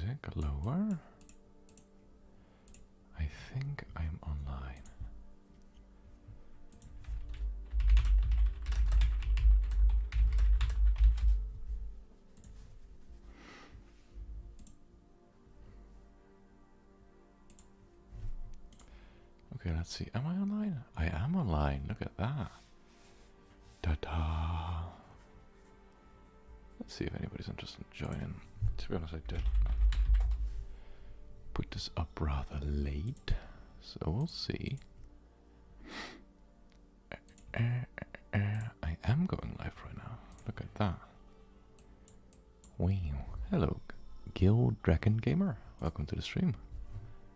music lower. I think I'm online. Okay, let's see. Am I online? I am online. Look at that. Ta-da. Let's see if anybody's interested in joining. To be honest, I did put this up rather late, so we'll see. I am going live right now. Look at that. Wow. Hello, Gil Dragon Gamer. Welcome to the stream.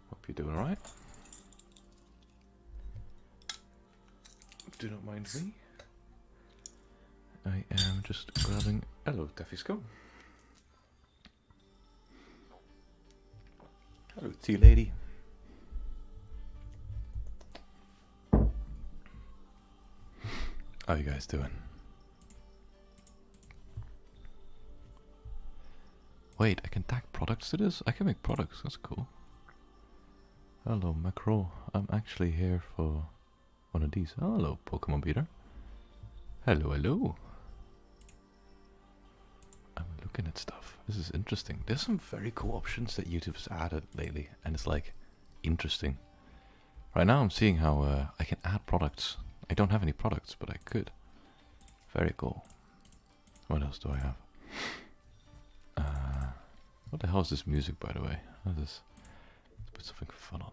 Hope you're doing alright. Do not mind me. I am just grabbing. Hello, Teffisco. Hello, tea lady. How you guys doing? Wait, I can tag products to this? I can make products, that's cool. Hello, Macro. I'm actually here for one of these. Hello, Pokemon Beater. Hello, hello. I'm looking at stuff. This is interesting. There's some very cool options that YouTube's added lately, and it's like interesting. Right now I'm seeing how I can add products. I don't have any products, but I could. Very cool. What else do I have? What the hell is this music, by the way? What is this? Let's put something fun on.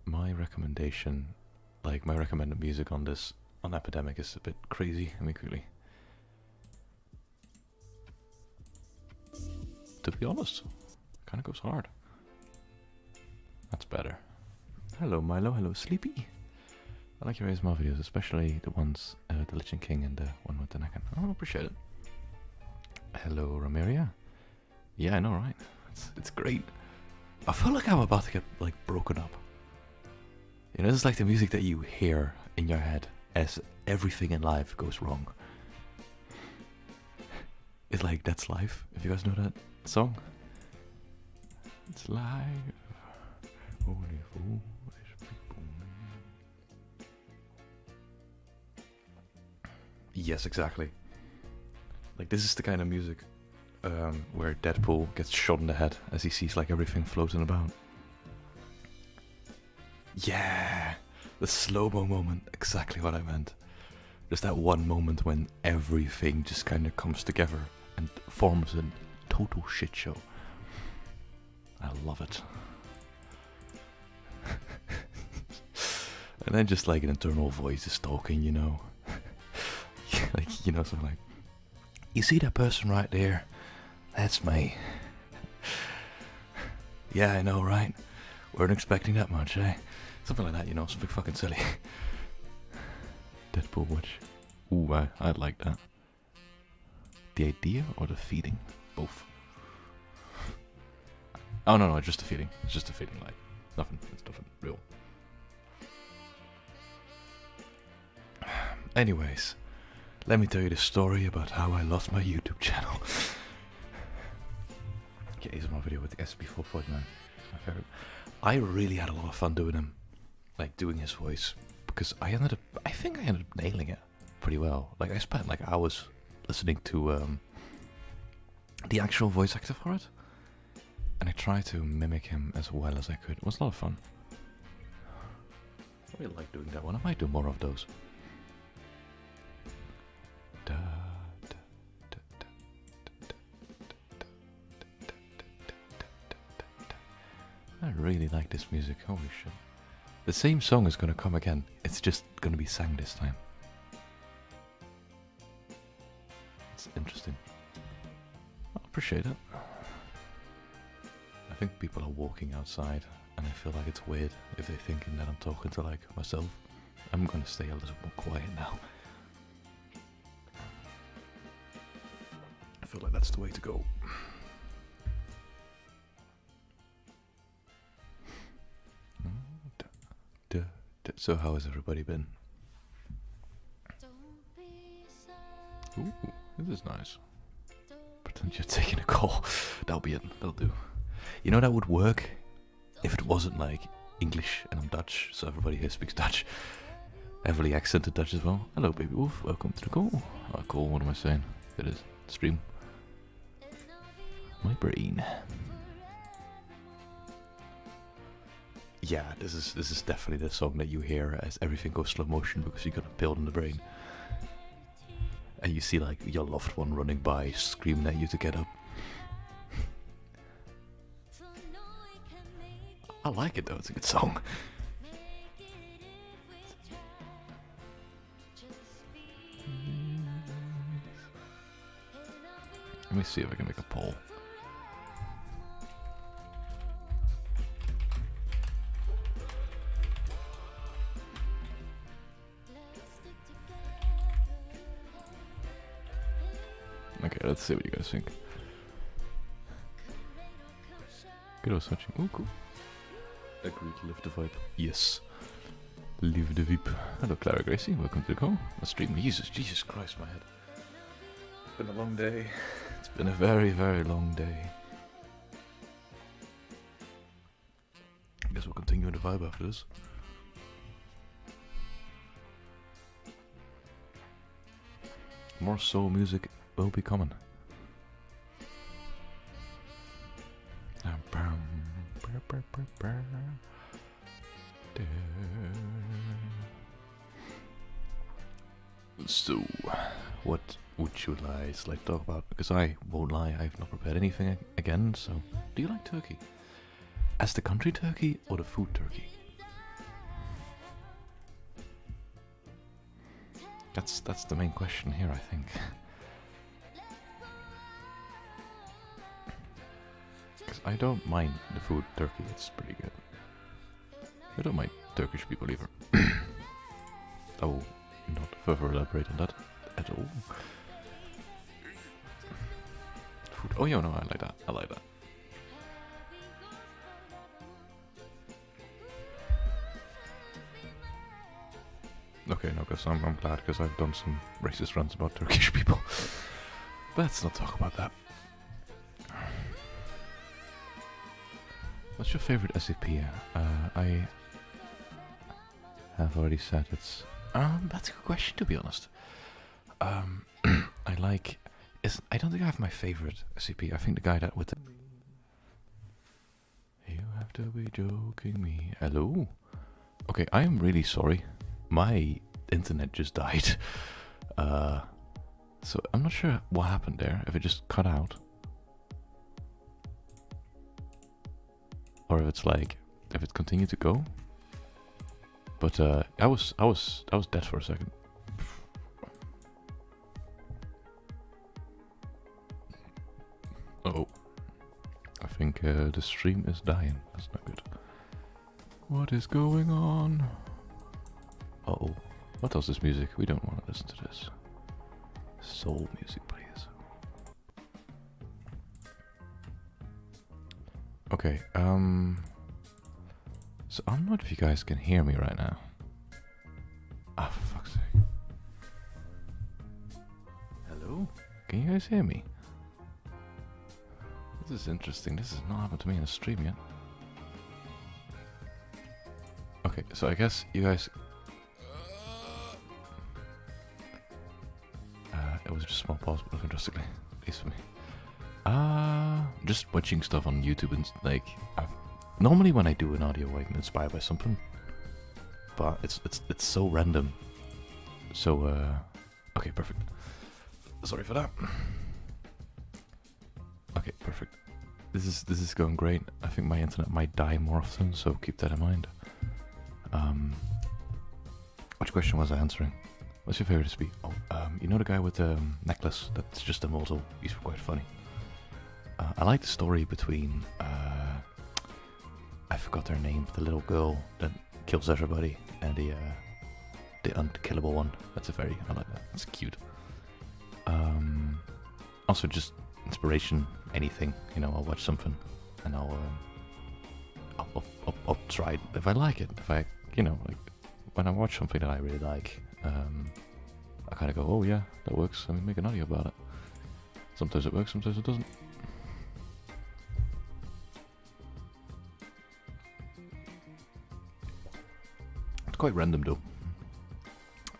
My recommendation, like my recommended music on this, on Epidemic is a bit crazy. Let me quickly. To be honest, kind of goes hard. That's better. Hello Milo, hello Sleepy. I like your ASMR videos, especially the ones, the Lichen King and the one with the Nakan. Oh, appreciate it. Hello Ramiria. Yeah, I know, right? It's great. I feel like I'm about to get like broken up. You know, this is like the music that you hear in your head as everything in life goes wrong. It's like That's Life, if you guys know that song. It's life. Only foolish people. Yes, exactly. Like this is the kind of music where Deadpool gets shot in the head as he sees like everything floating about. Yeah, the slow-mo moment, exactly what I meant. Just that one moment when everything just kind of comes together and forms a total shit show. I love it. And then just like an internal voice is talking, you know. Like, you know, something like, you see that person right there? That's me. Yeah, I know, right? Weren't expecting that much, eh? Something like that, you know, something fucking silly. Deadpool watch. Ooh, I'd like that. The idea or the feeling? Both. Oh, no, just the feeling. It's just a feeling, like, nothing. It's nothing real. Anyways, let me tell you the story about how I lost my YouTube channel. Yeah, here's my video with the SB449. My favorite. I really had a lot of fun doing him, like doing his voice, because I think I ended up nailing it pretty well. Like I spent like hours listening to the actual voice actor for it, and I tried to mimic him as well as I could. It was a lot of fun. I really like doing that one. I might do more of those. I really like this music, holy shit. The same song is gonna come again, it's just gonna be sang this time. It's interesting. I appreciate it. I think people are walking outside, and I feel like it's weird if they're thinking that I'm talking to like myself. I'm gonna stay a little more quiet now. I feel like that's the way to go. So how has everybody been? Ooh, this is nice. pretend you're taking a call. That'll be it. That'll do. You know, that would work if it wasn't like English and I'm Dutch, so everybody here speaks Dutch. Heavily accented Dutch as well. Hello, baby wolf. Welcome to the call. Oh, call. What am I saying? It is stream. My brain. Yeah, this is definitely the song that you hear as everything goes slow motion because you got a pill in the brain. And you see like your loved one running by, screaming at you to get up. I like it though, it's a good song. Let me see if I can make a poll. Okay, let's see what you guys think. Good old switching. Oh, cool. Agreed, live the vibe. Yes. Live the vibe. Hello, Clara Gracie. Welcome to the call. A stream. Jesus Christ, my head. It's been a long day. It's been a very, very long day. I guess we'll continue the vibe after this. More soul music will be coming. So, what would you guys like to talk about? Because I won't lie, I've not prepared anything again, so... Do you like turkey? As the country turkey or the food turkey? That's the main question here, I think. Because I don't mind the food turkey, it's pretty good. I don't mind Turkish people either. I will not further elaborate on that at all. Food. Oh yeah, no, I like that. I like that. Okay, no, because I'm glad because I've done some racist runs about Turkish people. But let's not talk about that. What's your favorite SCP? I have already said it's... that's a good question, to be honest. I like... I don't think I have my favorite SCP. I think the guy that with the... You have to be joking me. Hello? Okay, I am really sorry. My internet just died. So I'm not sure what happened there. If it just cut out. Or if it's like... If it continued to go. But I was dead for a second. Uh-oh. I think the stream is dying. That's not good. What is going on? Uh-oh. What does this music? We don't want to listen to this. Soul music, please. Okay, so I don't know if you guys can hear me right now. Ah, for fuck's sake. Hello? Can you guys hear me? This is interesting. This has not happened to me in a stream yet. Okay, so I guess you guys... it was just a small pause, but drastically, at least for me. Just watching stuff on YouTube and like... Normally when I do an audio, I'm inspired by something. But it's so random. So, okay, perfect. Sorry for that. Okay, perfect. This is going great. I think my internet might die more often, so keep that in mind. Which question was I answering? What's your favorite SCP? Oh, you know the guy with the necklace that's just immortal? He's quite funny. I like the story between... I forgot her name. The little girl that kills everybody, and the unkillable one. That's I like that. That's cute. Also, just inspiration. Anything, you know. I'll watch something, and I'll try it if I like it. If I, you know, like when I watch something that I really like, I kind of go, oh yeah, that works. Let me make an audio about it. Sometimes it works, sometimes it doesn't. It's quite random though.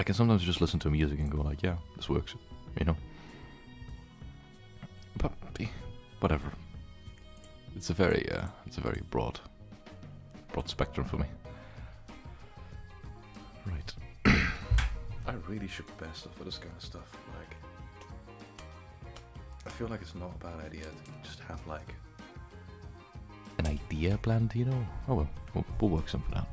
I can sometimes just listen to music and go like, yeah, this works, you know. But whatever. It's a very broad spectrum for me. Right. I really should prepare stuff for this kind of stuff. Like, I feel like it's not a bad idea to just have like an idea planned, you know. Oh well, we'll work something out.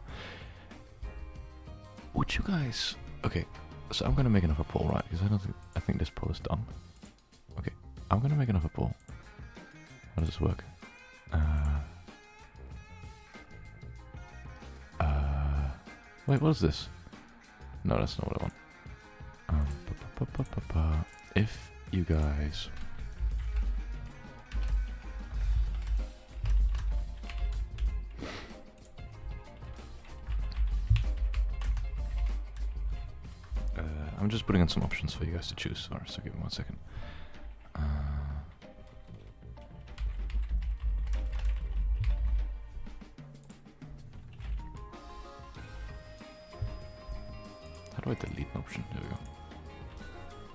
Would you guys? Okay, so I'm gonna make another poll, right? Because I think this poll is done. Okay, I'm gonna make another poll. How does this work? Wait, what is this? No, that's not what I want. If you guys I'm just putting in some options for you guys to choose. Sorry, so give me 1 second. How do I delete an option? There we go.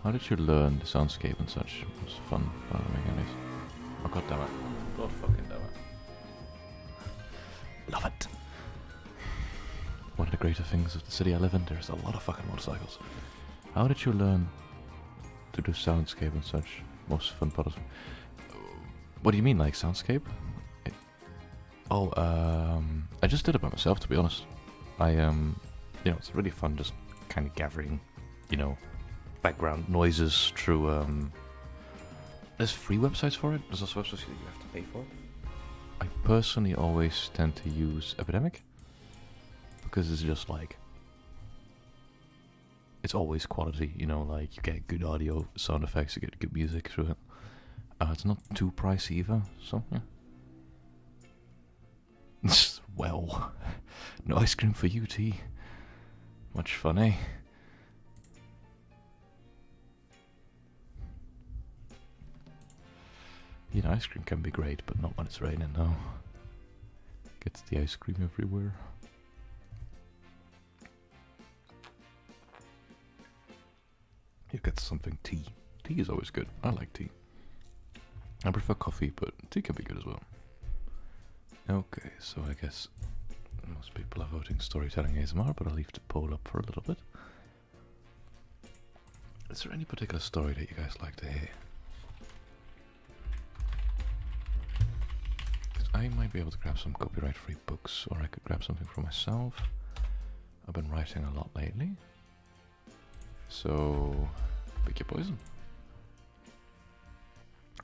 How did you learn the soundscape and such? It was fun making this. Oh god damn it. God fucking damn it. Love it. One of the greater things of the city I live in, there's a lot of fucking motorcycles. How did you learn to do soundscape and such? Most fun part of... What do you mean, like soundscape? I just did it by myself, to be honest. You know, it's really fun just kind of gathering, you know, background noises through, there's free websites for it. There's also websites that you have to pay for. I personally always tend to use Epidemic, because it's just like, it's always quality, you know, like you get good audio, sound effects, you get good music through it. It's not too pricey either, so yeah. Well, no ice cream for you, T. Much fun, eh? You know, ice cream can be great, but not when it's raining, though. Gets the ice cream everywhere. You get something tea. Tea is always good. I like tea. I prefer coffee, but tea can be good as well. Okay, so I guess most people are voting storytelling ASMR, but I'll leave the poll up for a little bit. Is there any particular story that you guys like to hear? Because I might be able to grab some copyright-free books, or I could grab something for myself. I've been writing a lot lately. So, pick your poison.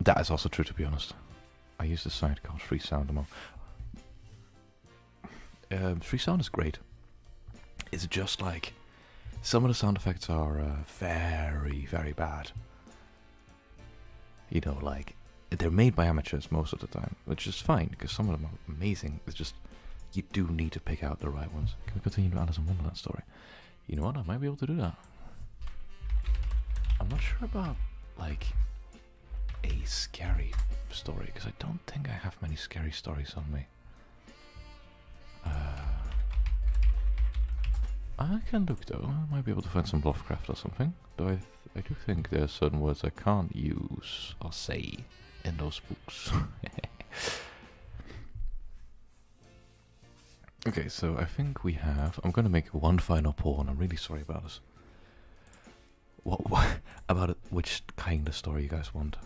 That is also true, to be honest. I use this site called Free Sound Demo. Free Sound is great. It's just like, some of the sound effects are very, very bad. You know, like, they're made by amateurs most of the time, which is fine, because some of them are amazing. It's just, you do need to pick out the right ones. Can we continue to Alice in Wonderland story? You know what, I might be able to do that. I'm not sure about, like, a scary story, because I don't think I have many scary stories on me. I can look though, I might be able to find some Lovecraft or something, though I do think there are certain words I can't use or say in those books. Okay, so I think we have, I'm going to make one final poll, and I'm really sorry about this. What about it, which kind of story you guys want?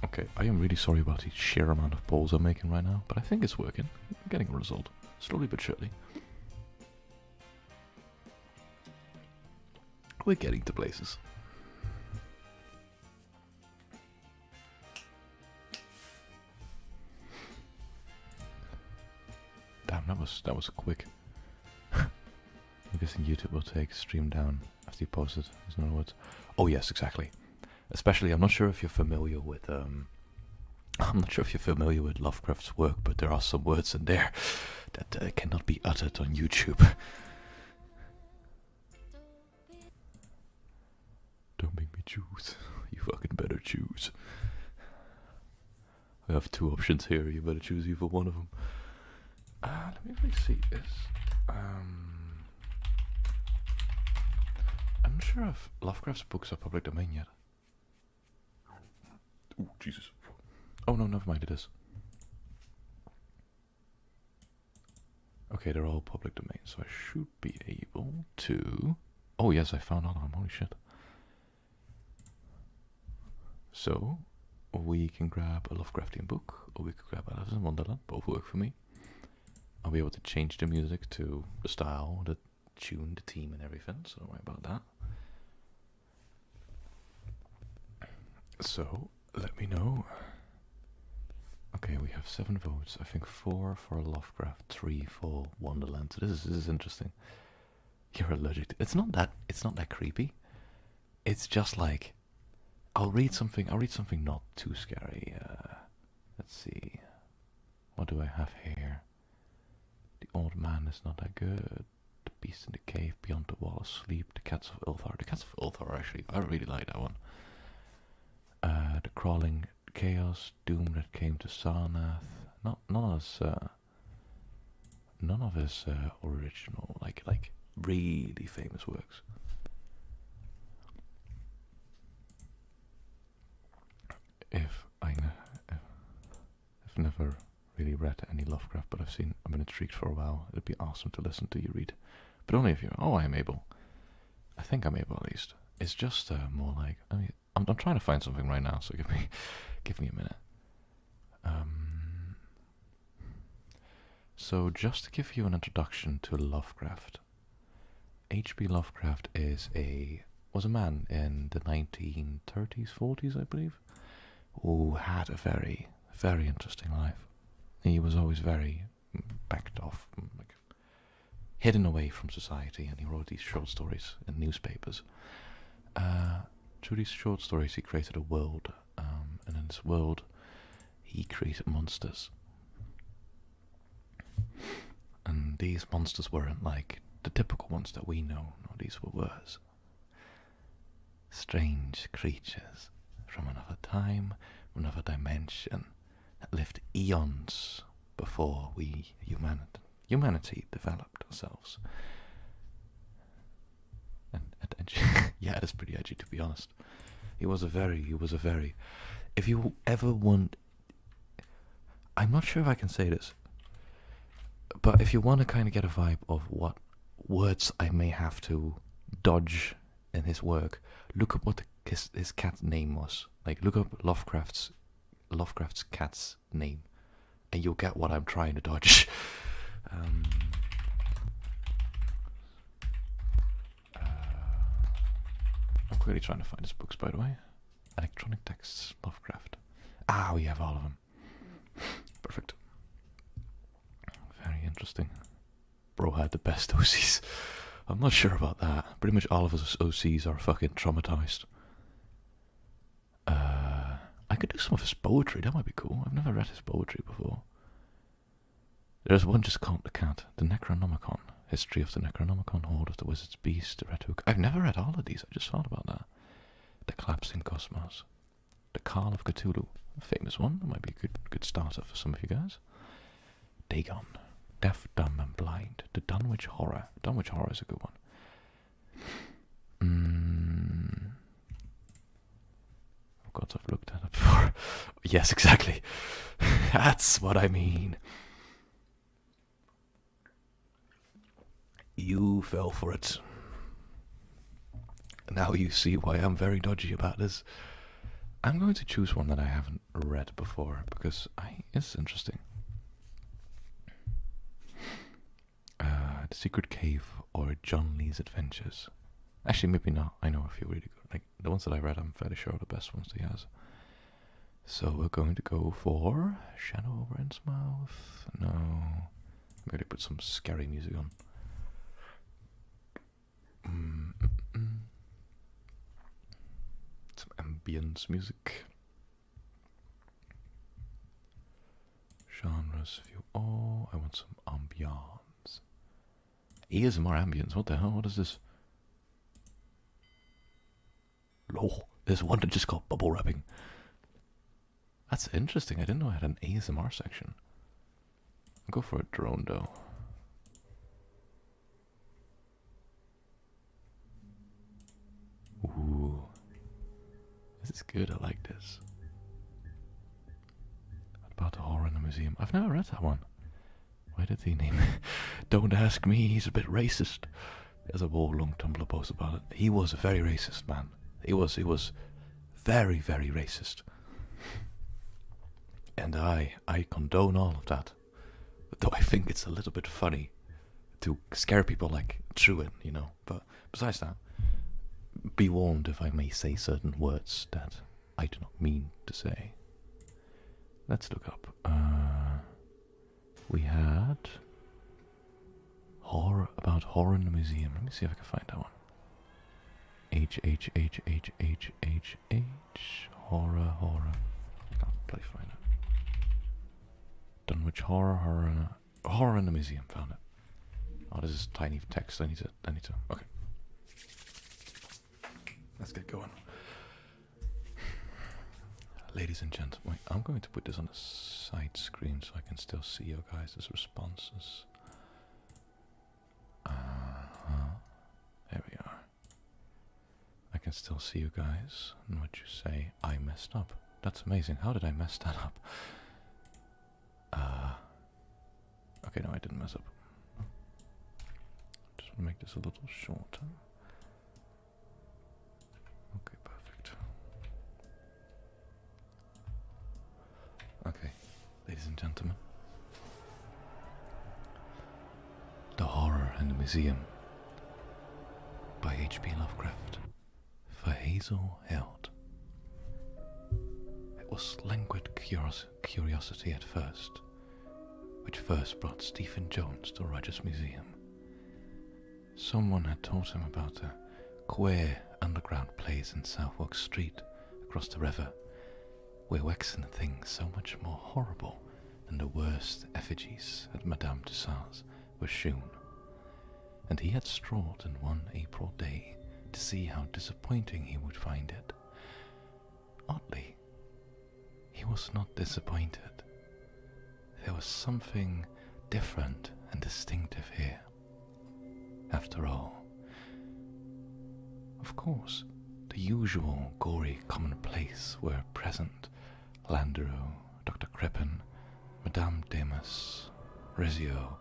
Okay, I am really sorry about the sheer amount of polls I'm making right now, but I think it's working. I'm getting a result, slowly but surely. We're getting to places. Damn, that was quick. I'm guessing YouTube will take stream down a Lovecrafty posted. In other words. Oh yes, exactly. Especially, I'm not sure if you're familiar with Lovecraft's work, but there are some words in there that cannot be uttered on YouTube. Don't make me choose. You fucking better choose. I have two options here. You better choose either one of them. Let me really see this. I'm not sure if Lovecraft's books are public domain yet. Oh, Jesus. Oh, no, never mind, it is. Okay, they're all public domain, so I should be able to... Oh, yes, I found all of them. Holy shit. So, we can grab a Lovecraftian book, or we could grab Alice in Wonderland. Both work for me. I'll be able to change the music to the style, the tune, the theme, and everything, so don't worry about that. So, let me know. Okay, we have 7 votes. I think 4 for Lovecraft, 3 for Wonderland. So this is interesting. You're allergic to... It's not that creepy. It's just like... I'll read something not too scary. Let's see. What do I have here? The Old Man is not that good. The Beast in the Cave, Beyond the Wall of Sleep, The Cats of Ulthar. The Cats of Ulthar, actually, I really like that one. The Crawling Chaos, Doom That Came to Sarnath. None of his original, like really famous works. I've never really read any Lovecraft, but I've been intrigued for a while. It'd be awesome to listen to you read, but only if you. Oh, I am able. I think I'm able at least. It's just more like I'm trying to find something right now, so give me a minute. So just to give you an introduction to Lovecraft, H.P. Lovecraft was a man in the 1930s, 40s, I believe, who had a very, very interesting life. He was always very backed off, like hidden away from society, and he wrote these short stories in newspapers. Through these short stories, he created a world, and in this world, he created monsters. And these monsters weren't like the typical ones that we know. No, these were worse. Strange creatures from another time, another dimension, that lived eons before humanity developed ourselves. And yeah, it's pretty edgy, to be honest. He was a very. If you ever want, I'm not sure if I can say this, but if you want to kind of get a vibe of what words I may have to dodge in his work, look up what his cat's name was. Like, look up Lovecraft's cat's name, and you'll get what I'm trying to dodge. I'm quickly trying to find his books, by the way. Electronic Texts, Lovecraft. Ah, we have all of them. Perfect. Very interesting. Bro had the best OCs. I'm not sure about that. Pretty much all of his OCs are fucking traumatized. I could do some of his poetry. That might be cool. I've never read his poetry before. There's one just called The Cat, the Necronomicon. History of the Necronomicon, Horde of the Wizard's Beast, the Red Hook. I've never read all of these. I just thought about that. The Collapsing Cosmos. The Call of Cthulhu. A famous one. That might be a good starter for some of you guys. Dagon. Deaf, Dumb, and Blind. The Dunwich Horror. Dunwich Horror is a good one. Oh god, I've looked at it before. Yes, exactly. That's what I mean. You fell for it. Now you see why I'm very dodgy about this. I'm going to choose one that I haven't read before, because it's interesting. The Secret Cave or John Lee's Adventures. Actually, maybe not. I know a few really good. Like, the ones that I read, I'm fairly sure are the best ones he has. So we're going to go for Shadow over Innsmouth. No. I'm going to put some scary music on. ambience music. Genres view. Oh, I want some ambience. ASMR ambience. What the hell? What is this? Lol. There's one that just called bubble wrapping. That's interesting. I didn't know I had an ASMR section. I'll go for a drone though. Ooh. This is good. I like this. What about the horror in the museum? I've never read that one. Why did he name it? Don't ask me. He's a bit racist. There's a whole long Tumblr post about it. He was a very racist man. He was very, very racist. And I condone all of that. Though I think it's a little bit funny to scare people like Truin, you know. But besides that, be warned if I may say certain words that I do not mean to say. Let's look up. We had horror in the museum. Let me see if I can find that one. H horror. I can't bloody find it. Dunwich horror in the museum. Found it. Oh, this is tiny text. I need to. Okay. Let's get going. Ladies and gentlemen, I'm going to put this on the side screen so I can still see your guys' responses. There we are. I can still see you guys and what you say. I messed up. That's amazing. How did I mess that up? Okay, no, I didn't mess up. Just want to make this a little shorter. Okay, perfect. Okay, ladies and gentlemen. The Horror in the Museum by H.P. Lovecraft for Hazel Held. It was languid curiosity at first, which first brought Stephen Jones to Rogers Museum. Someone had told him about a queer underground place in Southwark Street across the river, where waxen things so much more horrible than the worst effigies at Madame Tussauds were shewn, and he had strolled in one April day to see how disappointing he would find it. Oddly, he was not disappointed. There was something different and distinctive here. After all, of course, the usual gory commonplace were present. Landero, Dr. Crippen, Madame Demas, Rizzio,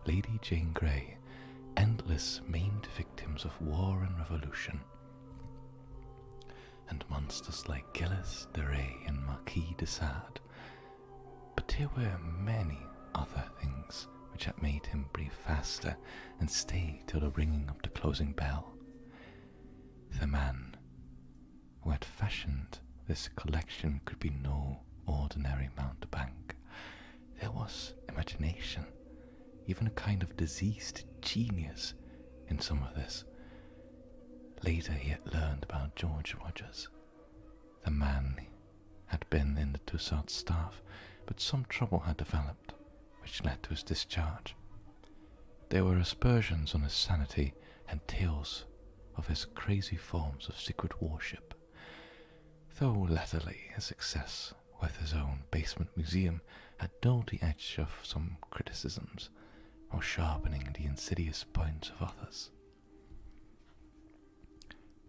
Lady Jane Grey, endless maimed victims of war and revolution, and monsters like Gilles de Rais and Marquis de Sade. But there were many other things which had made him breathe faster and stay till the ringing of the closing bell. The man who had fashioned this collection could be no ordinary mountebank. There was imagination, even a kind of diseased genius in some of this. Later he had learned about George Rogers. The man had been in the Tussauds staff, but some trouble had developed, which led to his discharge. There were aspersions on his sanity and tales of his crazy forms of secret worship, though latterly his success with his own basement museum had dulled the edge of some criticisms, or sharpening the insidious points of others.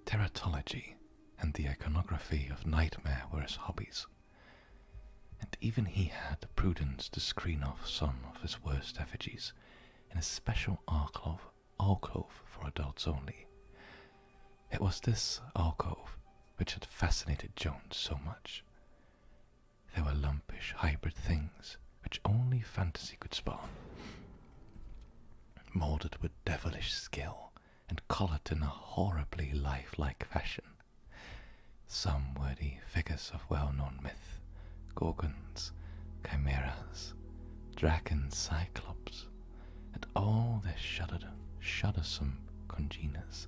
Teratology and the iconography of nightmare were his hobbies, and even he had the prudence to screen off some of his worst effigies in a special alcove for adults only. It was this alcove which had fascinated Jones so much. There were lumpish hybrid things which only fantasy could spawn, moulded with devilish skill and coloured in a horribly lifelike fashion. Some were the figures of well-known myth, gorgons, chimeras, dragons, cyclops, and all their shuddersome congeners.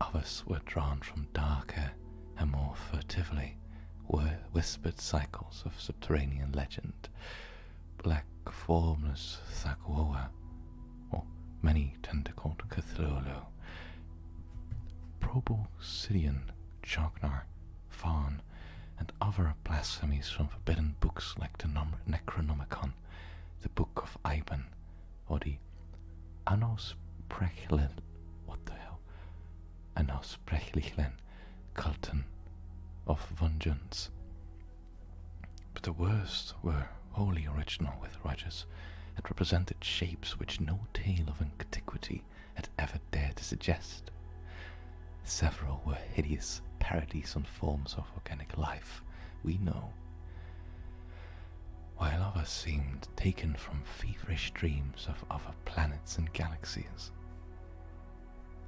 Others were drawn from darker and more furtively were whispered cycles of subterranean legend, black formless Thakoa, or many-tentacled Cthulhu, Proboscidean Jognar, Fawn, and other blasphemies from forbidden books like the Necronomicon, the Book of Iban, or the Anosprechlen, Anosprechlichen Culten of Vengeance. But the worst were wholly original with Rogers, and represented shapes which no tale of antiquity had ever dared to suggest. Several were hideous parodies on forms of organic life, we know, while others seemed taken from feverish dreams of other planets and galaxies.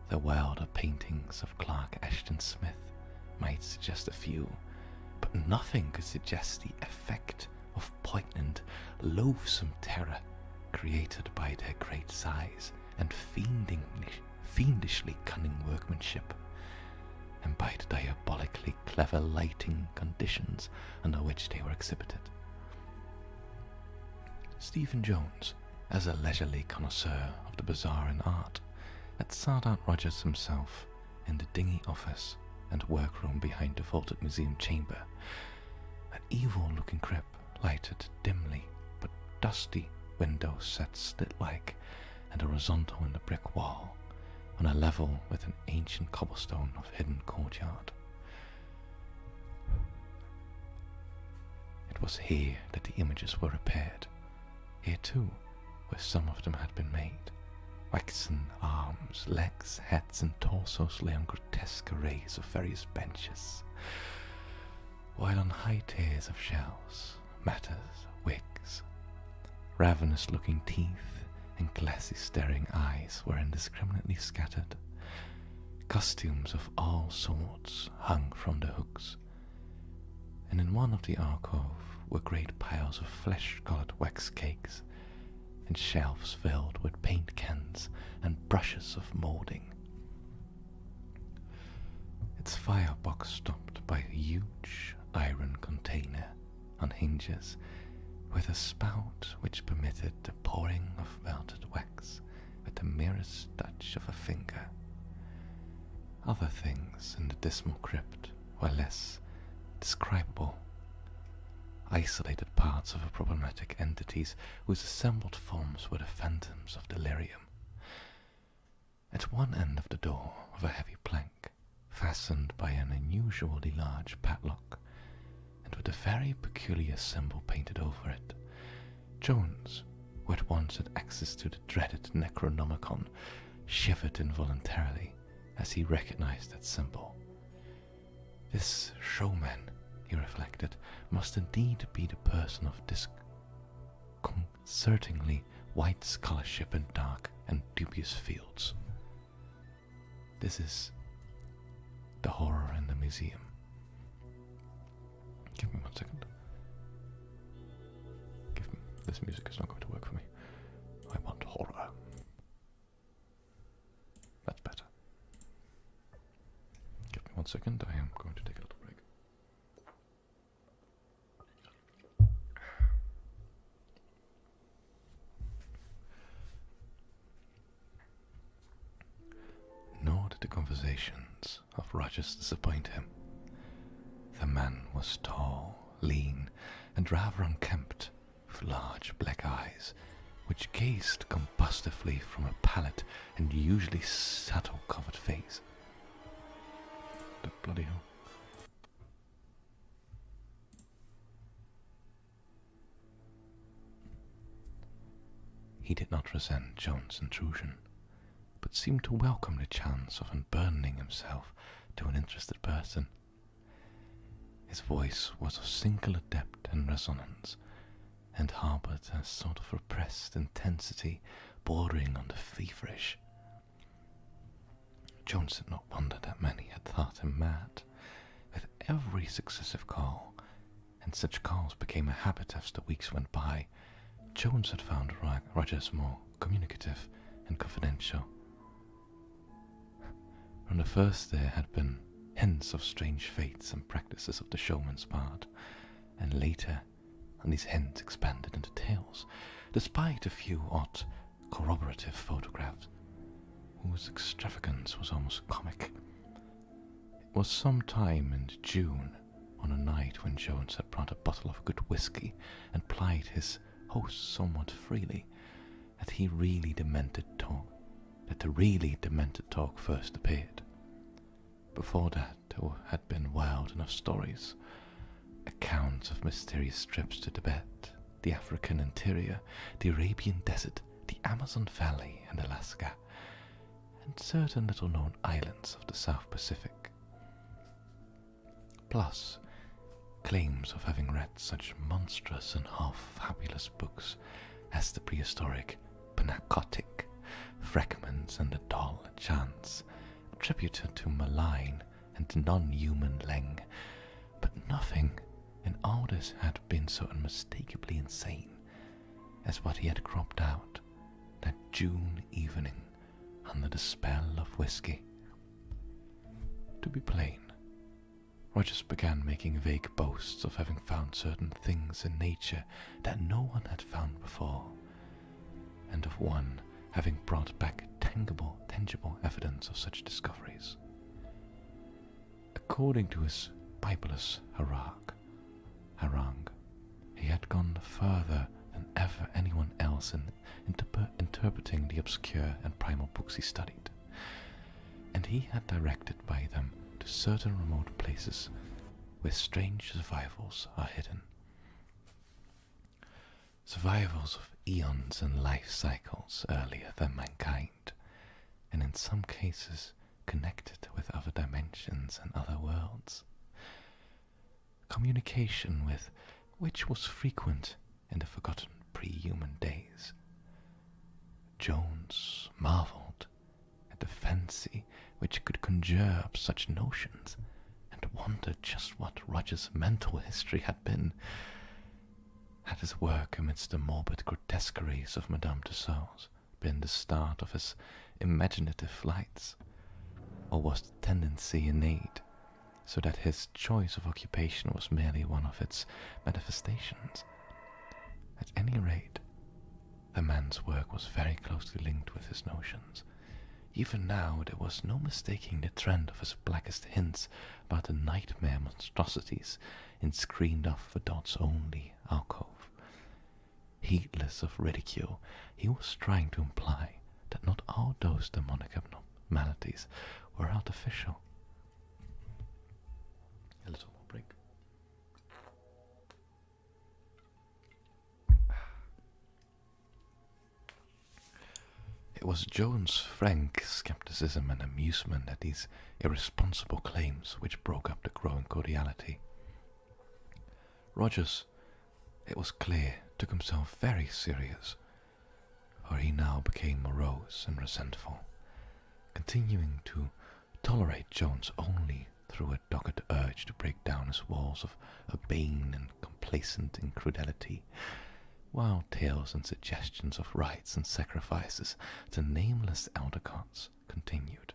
The wilder paintings of Clark Ashton Smith might suggest a few, but nothing could suggest the effect of poignant, loathsome terror created by their great size and fiendishly cunning workmanship, and by the diabolically clever lighting conditions under which they were exhibited. Stephen Jones, as a leisurely connoisseur of the bizarre in art, had sought out Rogers himself in the dingy office and workroom behind the vaulted museum chamber, an evil-looking crypt lighted dimly but dusty windows set slit-like and horizontal in the brick wall, on a level with an ancient cobblestone of hidden courtyard. It was here that the images were repaired. Here too, where some of them had been made. Waxen arms, legs, heads, and torsos lay on grotesque arrays of various benches, while on high tiers of shelves, matters, wigs, ravenous-looking teeth, and glassy staring eyes were indiscriminately scattered. Costumes of all sorts hung from the hooks, and in one of the alcove were great piles of flesh-colored wax cakes, and shelves filled with paint cans and brushes of moulding. Its firebox stopped by a huge iron container on hinges with a spout which permitted the pouring of melted wax with the merest touch of a finger. Other things in the dismal crypt were less describable, isolated parts of problematic entities whose assembled forms were the phantoms of delirium. At one end of the door of a heavy plank, fastened by an unusually large padlock, and with a very peculiar symbol painted over it, Jones, who at once had access to the dreaded Necronomicon, shivered involuntarily as he recognized that symbol. This showman, he reflected, must indeed be the person of disconcertingly white scholarship in dark and dubious fields. This is the horror in the museum. Give me 1 second. This music is not going to work for me. I want horror. That's better. Give me 1 second. I am going to take a little break. Nor did the conversations of Rogers disappoint him. The man was tall, lean, and rather unkempt, with large black eyes, which gazed combustively from a pallid and usually saddle-covered face. The bloody hell. He did not resent Jones' intrusion, but seemed to welcome the chance of unburdening himself to an interested person. His voice was of singular depth and resonance, and harbored a sort of repressed intensity bordering on the feverish. Jones did not wonder that many had thought him mad. With every successive call, and such calls became a habit as the weeks went by, Jones had found Rogers more communicative and confidential. From the first there had been hints of strange fates and practices of the showman's part, and later, and these hints expanded into tales, despite a few odd corroborative photographs, whose extravagance was almost comic. It was some time in June, on a night when Jones had brought a bottle of good whiskey and plied his host somewhat freely, that the really demented talk first appeared. Before that, there had been wild enough stories, accounts of mysterious trips to Tibet, the African interior, the Arabian desert, the Amazon Valley and Alaska, and certain little-known islands of the South Pacific. Plus, claims of having read such monstrous and half-fabulous books as the prehistoric Pnakotic, Fragments and the Doll Chance, attributed to malign and non-human Leng, but nothing in all this had been so unmistakably insane as what he had cropped out that June evening under the spell of whiskey. To be plain, Rogers began making vague boasts of having found certain things in nature that no one had found before, and of one having brought back tangible evidence of such discoveries. According to his Bibulous harangue, he had gone further than ever anyone else in interpreting the obscure and primal books he studied, and he had directed by them to certain remote places where strange survivals are hidden. Survivals of eons and life cycles earlier than mankind, and in some cases connected with other dimensions and other worlds. Communication with which was frequent in the forgotten pre-human days. Jones marveled at the fancy which could conjure up such notions, and wondered just what Rogers' mental history had been. Had his work amidst the morbid grotesqueries of Madame Tussauds been the start of his imaginative flights, or was the tendency innate, so that his choice of occupation was merely one of its manifestations? At any rate, the man's work was very closely linked with his notions. Even now there was no mistaking the trend of his blackest hints about the nightmare monstrosities in screened-off-for-dots-only alcove. Heedless of ridicule, he was trying to imply that not all those demonic abnormalities were artificial. A little more break. It was Jones' frank skepticism and amusement at these irresponsible claims which broke up the growing cordiality. Rogers, it was clear, took himself very serious, for he now became morose and resentful, continuing to tolerate Jones only through a dogged urge to break down his walls of urbane and complacent incredulity, while tales and suggestions of rites and sacrifices to nameless elder gods continued.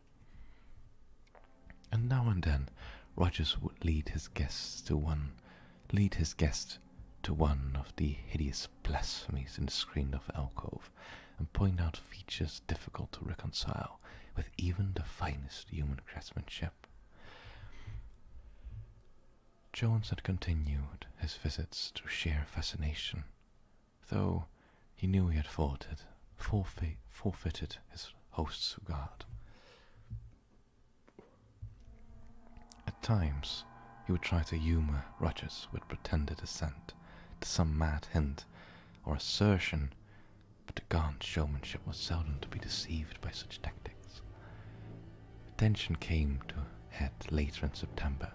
And now and then Rogers would lead his guest to one of the hideous blasphemies in the screened-off alcove, and point out features difficult to reconcile with even the finest human craftsmanship. Jones had continued his visits through sheer fascination, though he knew he had forfeited his host's regard. At times, he would try to humour Rogers with pretended assent to some mad hint or assertion, but the gaunt showmanship was seldom to be deceived by such tactics. Tension came to a head later in September.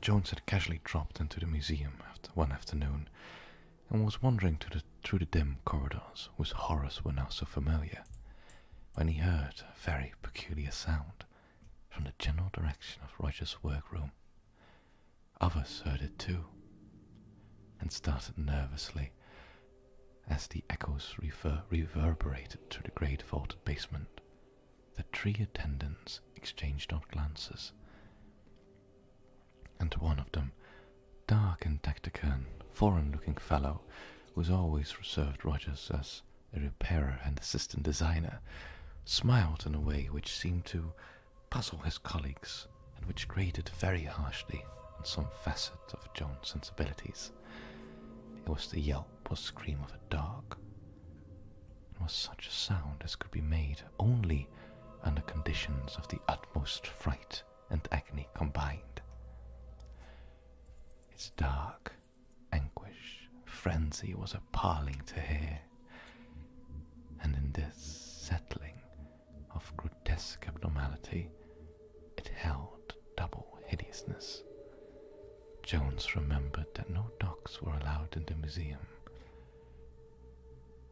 Jones had casually dropped into the museum one afternoon and was wandering through the dim corridors whose horrors were now so familiar, when he heard a very peculiar sound from the general direction of Rogers' workroom. Others heard it too, and started nervously as the echoes reverberated through the great vaulted basement. The 3 attendants exchanged odd glances, and one of them, dark and taciturn, foreign-looking fellow, who always reserved Rogers as a repairer and assistant designer, smiled in a way which seemed to puzzle his colleagues and which grated very harshly on some facet of Joan's sensibilities. It was the yelp or scream of a dog. It was such a sound as could be made only under conditions of the utmost fright and agony combined. Its dark anguish, frenzy was appalling to hear, and in this settling of grotesque abnormality, it held double hideousness. Jones remembered that no dogs were allowed in the museum.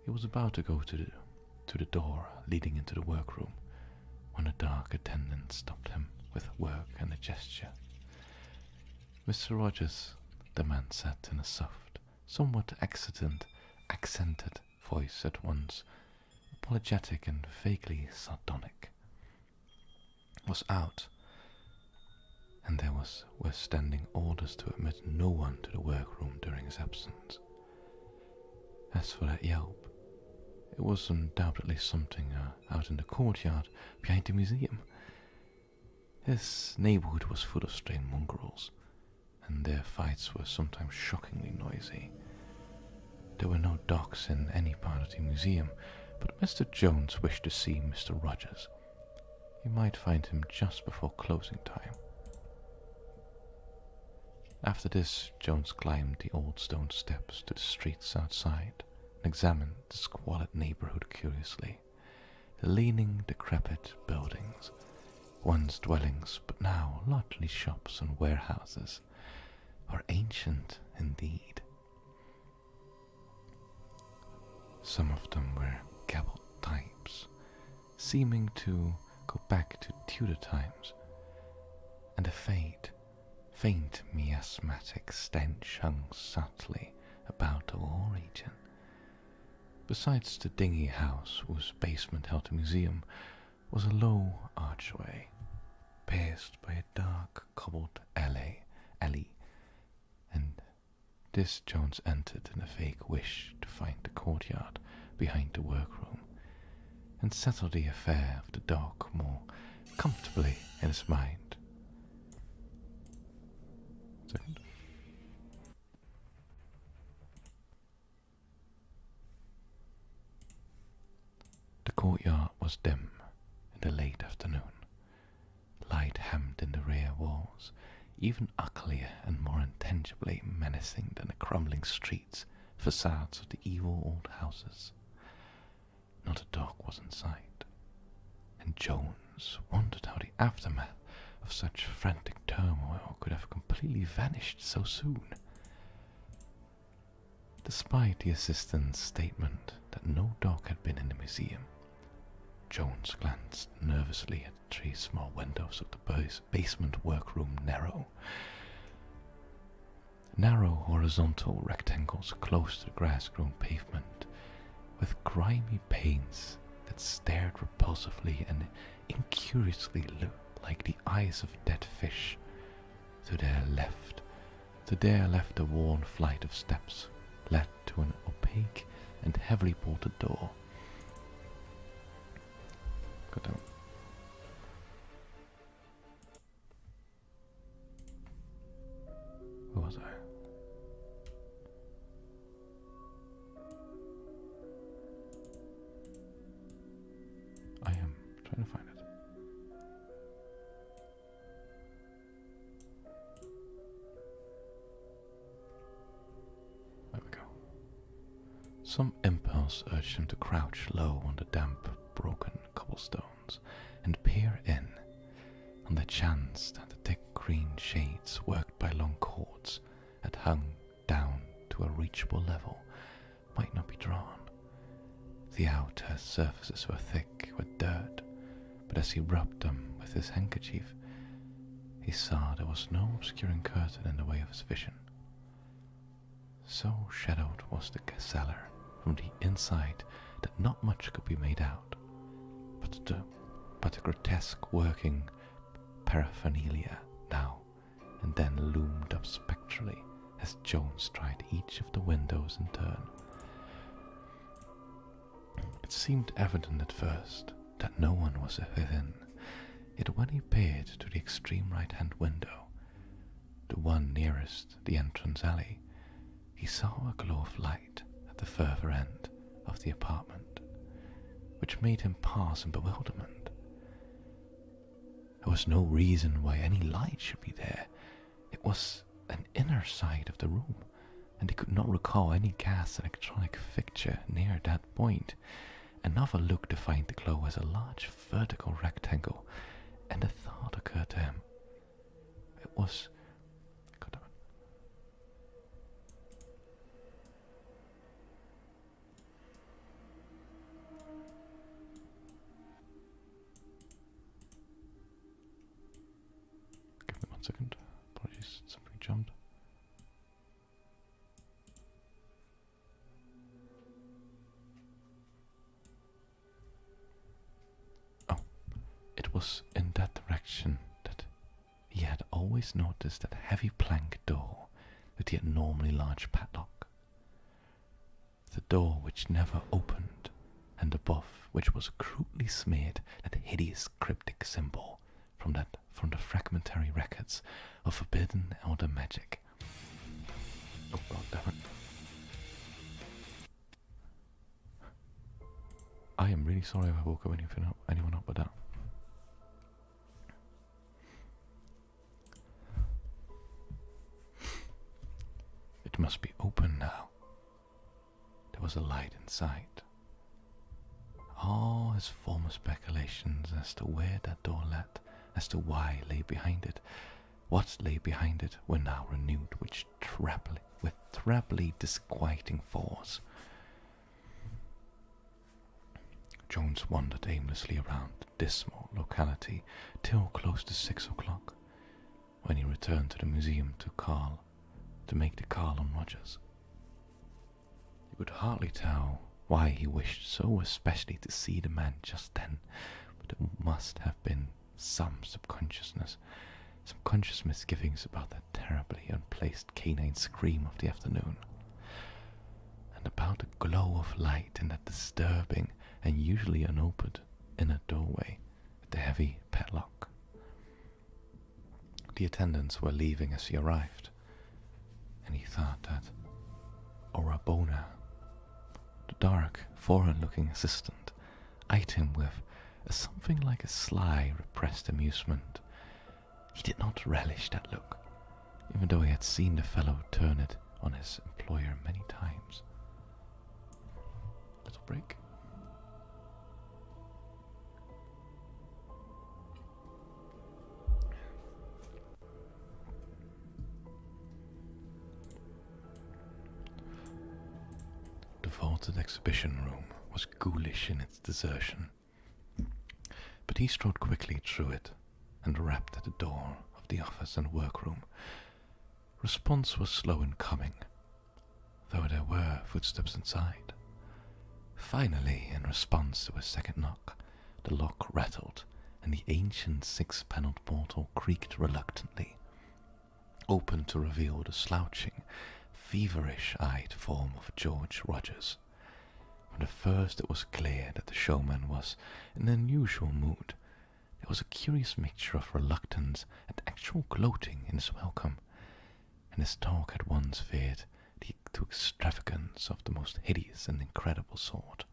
He was about to go to the door leading into the workroom when a dark attendant stopped him with work and a gesture. "Mr. Rogers," the man said in a soft, somewhat accented voice, at once apologetic and vaguely sardonic, was out, and there were standing orders to admit no one to the workroom during his absence. As for that yelp, it was undoubtedly something out in the courtyard behind the museum. This neighborhood was full of stray mongrels, and their fights were sometimes shockingly noisy. There were no dogs in any part of the museum, but Mr. Jones wished to see Mr. Rogers. He might find him just before closing time. After this, Jones climbed the old stone steps to the streets outside and examined the squalid neighborhood curiously. The leaning, decrepit buildings, once dwellings but now largely shops and warehouses, were ancient indeed. Some of them were gabled types, seeming to go back to Tudor times, and a faint miasmatic stench hung subtly about the whole region. Besides the dingy house whose basement held the museum was a low archway, pierced by a dark cobbled alley, and this Jones entered in a vague wish to find the courtyard behind the workroom, and settle the affair of the dog more comfortably in his mind. Second. The courtyard was dim in the late afternoon, light hemmed in the rear walls, even uglier and more intangibly menacing than the crumbling streets facades of the evil old houses. Not a dog was in sight, and Jones wondered how the aftermath of such frantic turmoil could have completely vanished so soon. Despite the assistant's statement that no dog had been in the museum, Jones glanced nervously at the 3 small windows of the basement workroom narrow horizontal rectangles close to the grass-grown pavement, with grimy panes that stared repulsively and incuriously looked like the eyes of dead fish. To their left a worn flight of steps led to an opaque and heavily bolted door. Got down. Where was I? I am trying to find it. There we go. Some impulse urged him to crouch low on the damp, broken cobblestones and peer in, on the chance that the thick green shades worked by long cords that hung down to a reachable level might not be drawn. The outer surfaces were thick with dirt, but as he rubbed them with his handkerchief, he saw there was no obscuring curtain in the way of his vision. So shadowed was the from the inside that not much could be made out, but but a grotesque working paraphernalia now and then loomed up spectrally as Jones tried each of the windows in turn. It seemed evident at first that no one was within, yet when he peered to the extreme right-hand window, the one nearest the entrance alley, he saw a glow of light at the further end of the apartment, which made him pause in bewilderment. There was no reason why any light should be there. It was an inner side of the room, and he could not recall any gas electronic fixture near that point. Another look defined the glow as a large vertical rectangle, and a thought occurred to him. It was... Give me 1 second. Apologies, something jumped. It was in that direction that he had always noticed that heavy plank door with the abnormally large padlock. The door which never opened, and above which was crudely smeared that hideous cryptic symbol from the fragmentary records of forbidden elder magic. Oh god damn it. I am really sorry if I woke anyone up with that. It must be open now. There was a light inside. All his former speculations as to where that door led, as to why lay behind it, what lay behind it, were now renewed with trebly disquieting force. Jones wandered aimlessly around the dismal locality till close to 6 o'clock, when he returned to the museum to make the call on Rogers. He could hardly tell why he wished so especially to see the man just then, but it must have been some subconscious misgivings about that terribly unplaced canine scream of the afternoon, and about the glow of light in that disturbing and usually unopened inner doorway with the heavy padlock. The attendants were leaving as he arrived, and he thought that Orabona, the dark, foreign-looking assistant, eyed him with something like a sly, repressed amusement. He did not relish that look, even though he had seen the fellow turn it on his employer many times. Little break. The vaulted exhibition room was ghoulish in its desertion, but he strode quickly through it and rapped at the door of the office and workroom. Response was slow in coming, though there were footsteps inside. Finally, in response to a second knock, the lock rattled and the ancient 6-paneled portal creaked reluctantly, opened to reveal the slouching, feverish-eyed form of George Rogers. From the first it was clear that the showman was in an unusual mood. There was a curious mixture of reluctance and actual gloating in his welcome, and his talk at once veered to extravagance of the most hideous and incredible sort.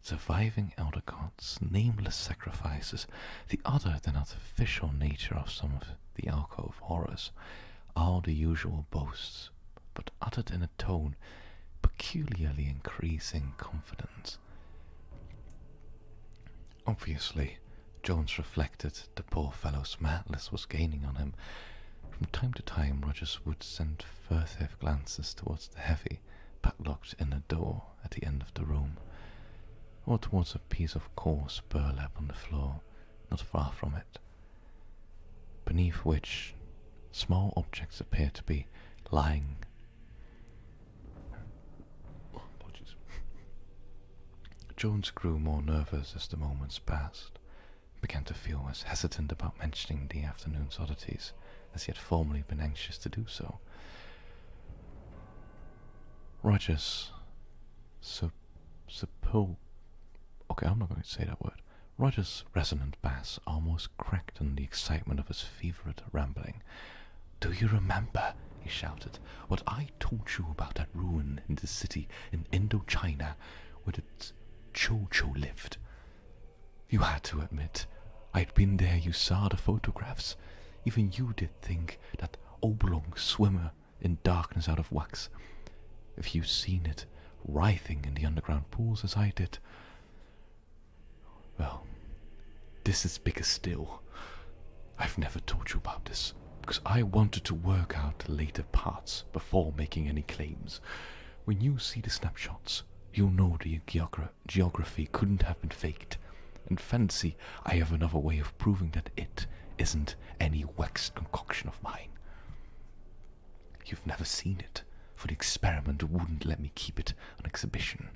Surviving elder gods, nameless sacrifices, the other than artificial nature of some of the alcove horrors, all the usual boasts, but uttered in a tone peculiarly increasing confidence. Obviously, Jones reflected the poor fellow's madness was gaining on him. From time to time Rogers would send furtive glances towards the heavy, padlocked inner door at the end of the room, or towards a piece of coarse burlap on the floor not far from it, beneath which small objects appeared to be lying. Jones grew more nervous as the moments passed, began to feel as hesitant about mentioning the afternoon's oddities as he had formerly been anxious to do so. Roger's okay, I'm not going to say that word. Roger's resonant bass almost cracked in the excitement of his feverish rambling. "Do you remember," he shouted, "what I told you about that ruin in the city in Indochina where the Cho-Cho lived? You had to admit, I'd been there, you saw the photographs. Even you did think that oblong swimmer in darkness out of wax. If you'd seen it, writhing in the underground pools as I did. Well, this is bigger still. I've never told you about this, because I wanted to work out the later parts before making any claims. When you see the snapshots, you'll know the geography couldn't have been faked. And fancy I have another way of proving that it isn't any waxed concoction of mine. You've never seen it, for the experiment wouldn't let me keep it on exhibition."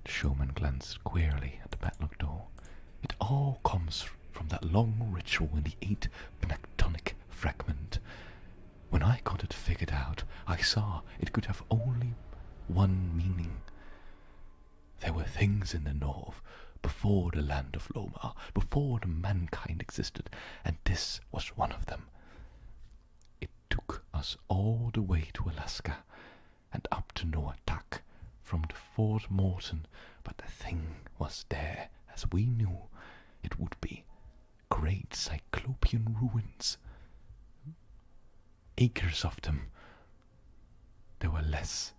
The showman glanced queerly at the padlock door. "It all comes from that long ritual in the 8th pentatonic fragment. When I got it figured out, I saw it could have only one meaning. There were things in the north before the land of Lomar, before the mankind existed, and this was one of them. It took us all the way to Alaska and up to Noatak from the Fort Morton, but the thing was there as we knew it would be. Great cyclopean ruins. Acres of them. There were less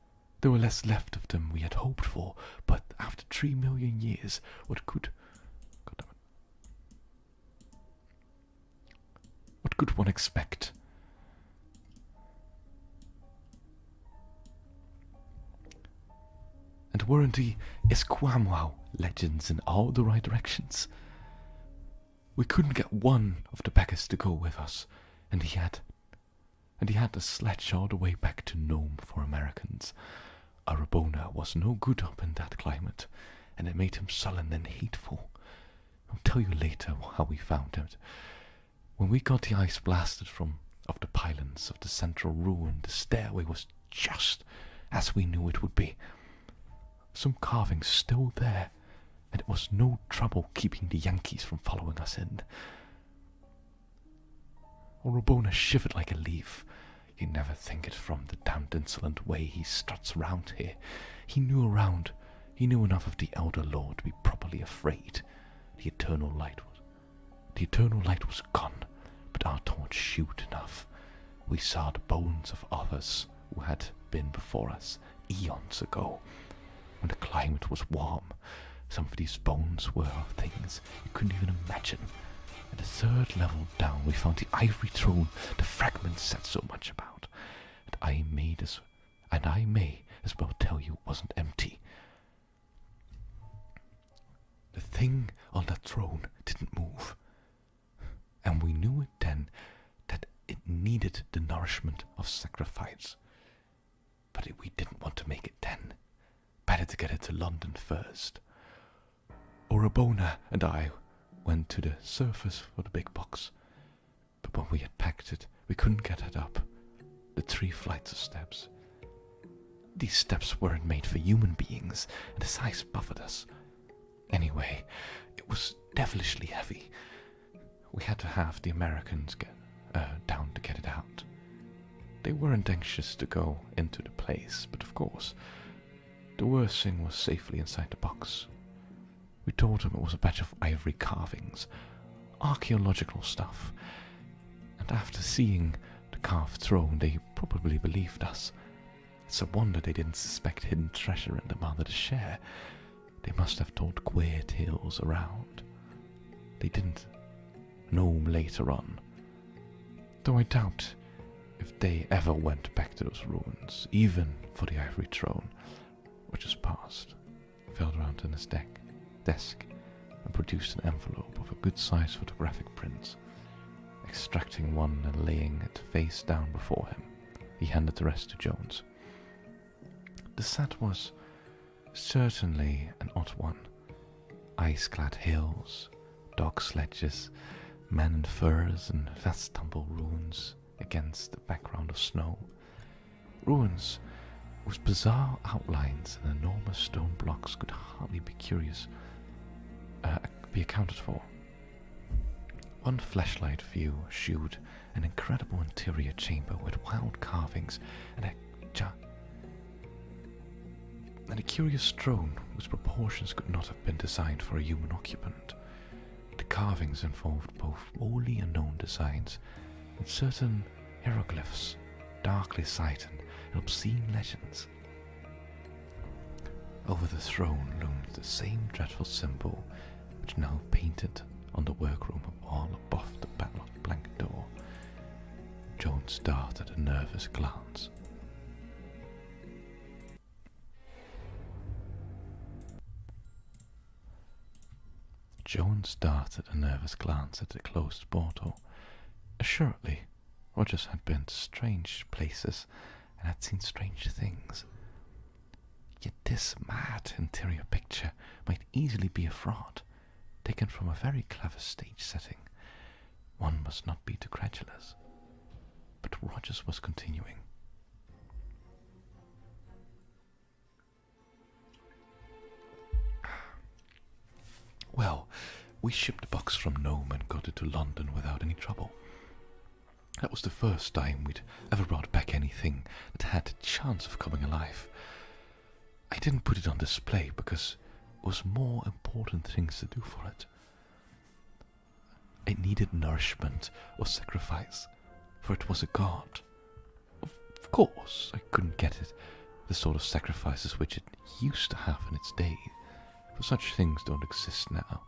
left of them we had hoped for, but after 3 million years, what could one expect? And weren't the Esquimau legends in all the right directions? We couldn't get one of the beggars to go with us, and he had to sledge all the way back to Nome for Americans. Arabona was no good up in that climate, and it made him sullen and hateful. I'll tell you later how we found it. When we got the ice blasted off the pylons of the central ruin, the stairway was just as we knew it would be. Some carvings still there, and it was no trouble keeping the Yankees from following us in. Orobona shivered like a leaf. You never think it from the damned insolent way he struts around here. He knew enough of the Elder Lord to be properly afraid. The eternal light was gone, but our torch shewed enough. We saw the bones of others who had been before us eons ago, when the climate was warm. Some of these bones were of things you couldn't even imagine. At the 3rd level down, we found the ivory throne the fragments said so much about, and I may as well tell you it wasn't empty. The thing on that throne didn't move, and we knew it then that it needed the nourishment of sacrifice. But we didn't want to make it then. Better to get it to London first. Orobona and I went to the surface for the big box, but when we had packed it, we couldn't get it up the 3 flights of steps. These steps weren't made for human beings, and the size buffeted us. Anyway, it was devilishly heavy. We had to have the Americans get down to get it out. They weren't anxious to go into the place, but of course, the worst thing was safely inside the box. We told them it was a batch of ivory carvings, archaeological stuff, and after seeing the carved throne, they probably believed us. It's a wonder they didn't suspect hidden treasure and demanded a share. They must have told queer tales around. They didn't know later on, though I doubt if they ever went back to those ruins, even for the ivory throne, which was passed, felt around in his desk, and produced an envelope of a good-sized photographic print. Extracting one and laying it face down before him, he handed the rest to Jones. The set was certainly an odd one. Ice-clad hills, dog sledges, men in furs, and vast tumble ruins against the background of snow. Ruins whose bizarre outlines and enormous stone blocks could hardly be accounted for. One flashlight view showed an incredible interior chamber with wild carvings and a curious throne whose proportions could not have been designed for a human occupant. The carvings involved both wholly unknown designs and certain hieroglyphs, darkly sighted and obscene legends. Over the throne loomed the same dreadful symbol which now painted on the workroom wall above the padlocked blank door. Jones darted a nervous glance. At the closed portal. Assuredly, Rogers had been to strange places and had seen strange things. Yet this mad interior picture might easily be a fraud, taken from a very clever stage setting. One must not be too credulous. But Rogers was continuing. Well, we shipped the box from Nome and got it to London without any trouble. That was the first time we'd ever brought back anything that had a chance of coming alive. I didn't put it on display because there was more important things to do for it. It needed nourishment or sacrifice, for it was a god. Of course, I couldn't get it the sort of sacrifices which it used to have in its day, for such things don't exist now.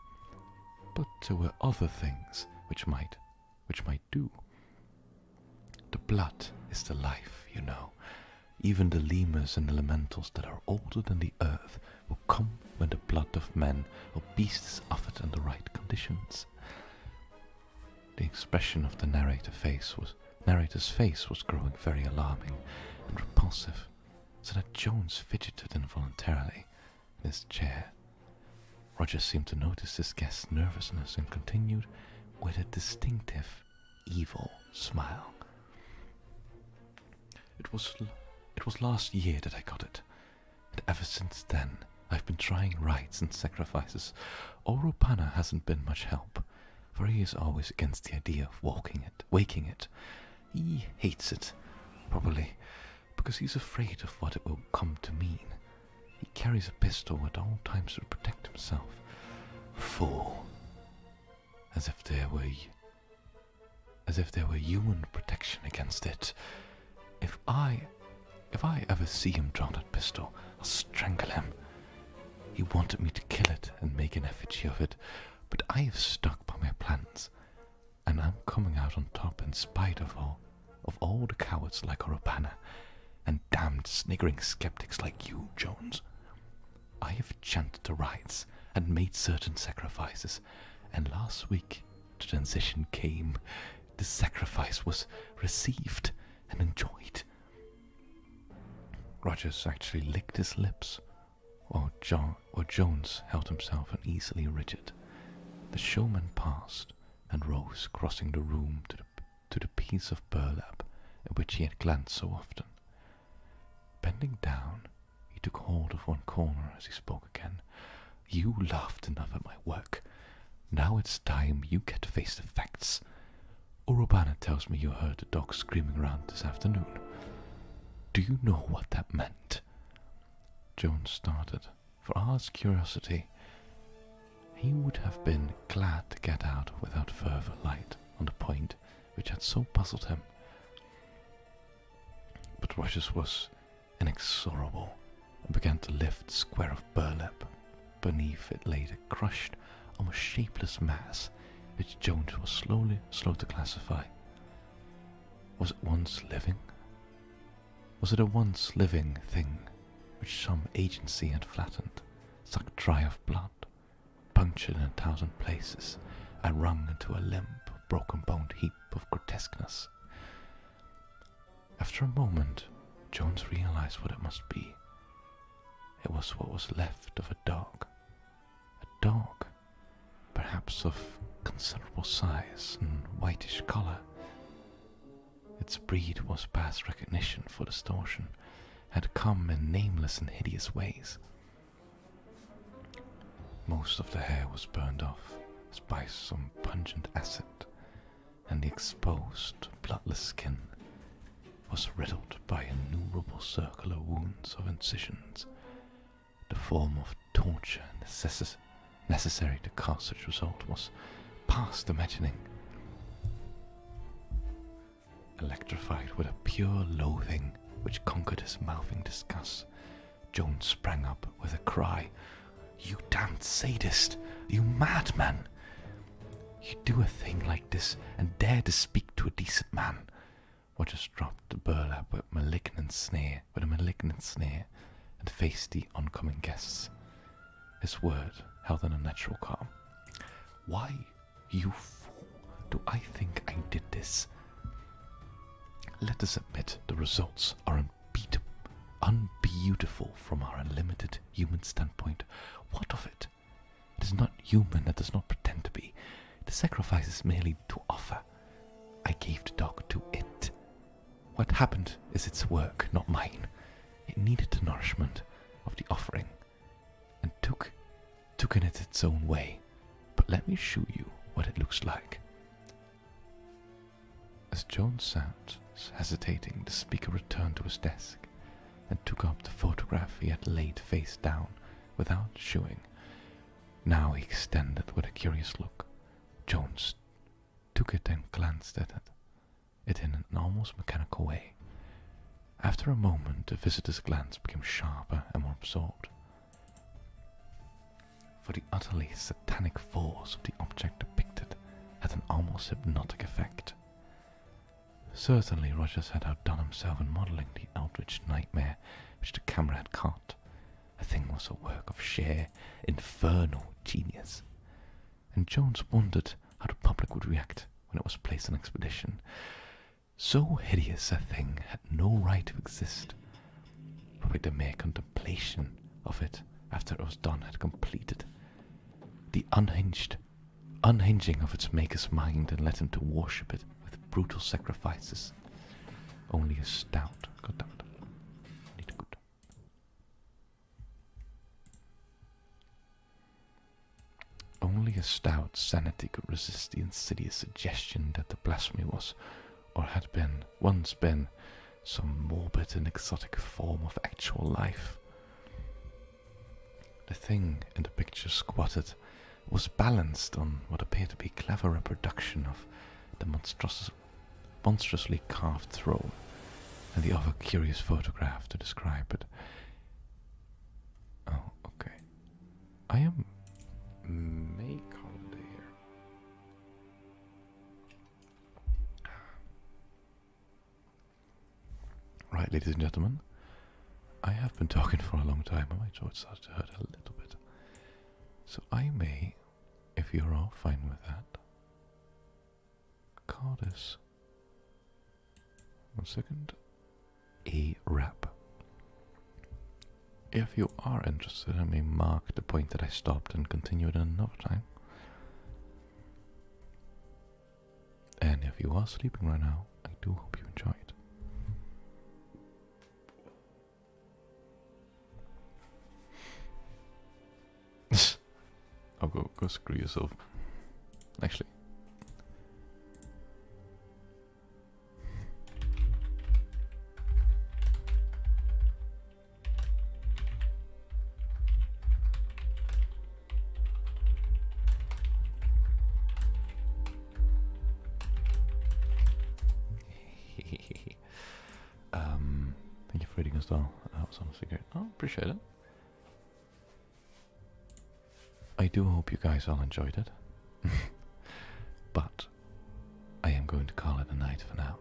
But there were other things which might do. The blood is the life, you know. Even the lemurs and elementals that are older than the earth will come when the blood of men or beasts is offered in the right conditions. The expression of the narrator's face was growing very alarming and repulsive, so that Jones fidgeted involuntarily in his chair. Rogers seemed to notice his guest's nervousness and continued with a distinctive, evil smile. It was last year that I got it, and ever since then I've been trying rites and sacrifices. Orupana hasn't been much help, for he is always against the idea of waking it. He hates it, probably because he's afraid of what it will come to mean. He carries a pistol at all times to protect himself. Fool. As if there were human protection against it. If I ever see him draw that pistol, I'll strangle him. He wanted me to kill it and make an effigy of it, but I have stuck by my plans, and I'm coming out on top in spite of all the cowards like Orupana and damned sniggering skeptics like you, Jones. I have chanted the rites and made certain sacrifices, and last week the transition came. The sacrifice was received and enjoyed. Rogers actually licked his lips, while Jones held himself uneasily rigid. The showman passed and rose, crossing the room to the piece of burlap at which he had glanced so often. Bending down, he took hold of one corner as he spoke again. You laughed enough at my work. Now it's time you get to face the facts. Orupana tells me you heard the dog screaming around this afternoon. Do you know what that meant? Jones started. For R's curiosity, he would have been glad to get out without further light on the point which had so puzzled him. But Rogers was inexorable and began to lift the square of burlap. Beneath it lay the crushed, almost shapeless mass which Jones was slow to classify. Was it once living? Was it a once living thing which some agency had flattened, sucked dry of blood, punctured in 1,000 places, and wrung into a limp, broken-boned heap of grotesqueness? After a moment, Jones realized what it must be. It was what was left of a dog. A dog, perhaps of considerable size and whitish color. Its breed was past recognition, for distortion had come in nameless and hideous ways. Most of the hair was burned off as by some pungent acid, and the exposed, bloodless skin was riddled by innumerable circular wounds of incisions, the form of torture necessary to cause such result was past imagining. Electrified with a pure loathing which conquered his mouthing disgust, Jones sprang up with a cry. "You damned sadist! You madman! You do a thing like this and dare to speak to a decent man!" Rogers dropped the burlap with a malignant sneer, and faced the oncoming guests. His word held an unnatural calm. "Why, you fool, do I think I did this? Let us admit the results are unbeautiful from our unlimited human standpoint. What of it? It is not human, it does not pretend to be. The sacrifice is merely to offer. I gave the dog to it. What happened is its work, not mine. It needed the nourishment of the offering, and took in it its own way. But let me show you what it looks like." As Jones sat, hesitating, the speaker returned to his desk and took up the photograph he had laid face down without showing. Now he extended with a curious look. Jones took it and glanced at it in an almost mechanical way. After a moment, the visitor's glance became sharper and more absorbed, for the utterly satanic force of the object depicted had an almost hypnotic effect. Certainly Rogers had outdone himself in modelling the eldritch nightmare which the camera had caught. The thing was a work of sheer, infernal genius, and Jones wondered how the public would react when it was placed on exhibition. So hideous a thing had no right to exist. Probably the mere contemplation of it after it was done had completed the unhinging of its maker's mind and led him to worship it with brutal sacrifices. Only a stout, only a stout sanity could resist the insidious suggestion that the blasphemy was, or had once been, some morbid and exotic form of actual life. The thing in the picture squatted was balanced on what appeared to be clever reproduction of the monstrously carved throne, and the other curious photograph to describe it. Oh, okay. I am May calendar here. Right, ladies and gentlemen, I have been talking for a long time, and my throat starts to hurt a little bit. So I may, if you're all fine with that, call this, one second, a wrap. If you are interested, I may mark the point that I stopped and continue it another time. And if you are sleeping right now, I do hope you enjoy it. I'll go screw yourself. Actually. Thank you for reading as well. That was honestly great. Oh, appreciate it. I do hope you guys all enjoyed it. But I am going to call it a night for now.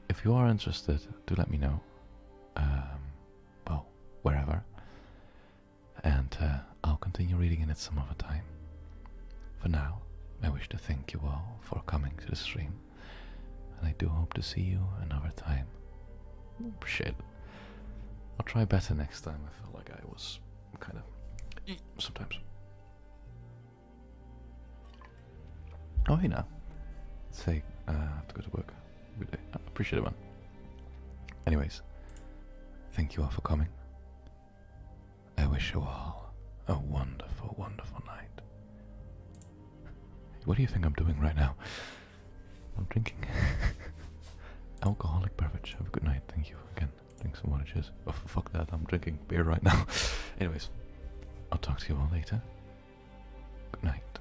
If you are interested, do let me know. Well, wherever. And I'll continue reading it some other time. For now, I wish to thank you all for coming to the stream. And I do hope to see you another time. Appreciate it. I'll try better next time. I feel like I was kind of sometimes. Oh, hey now. Say, I have to go to work every day. I appreciate it, man. Anyways, thank you all for coming. I wish you all a wonderful, wonderful night. What do you think I'm doing right now? I'm drinking alcoholic beverage. Have a good night. Thank you again. Drink some water. Cheers. Oh, fuck that. I'm drinking beer right now. Anyways, I'll talk to you all later. Good night.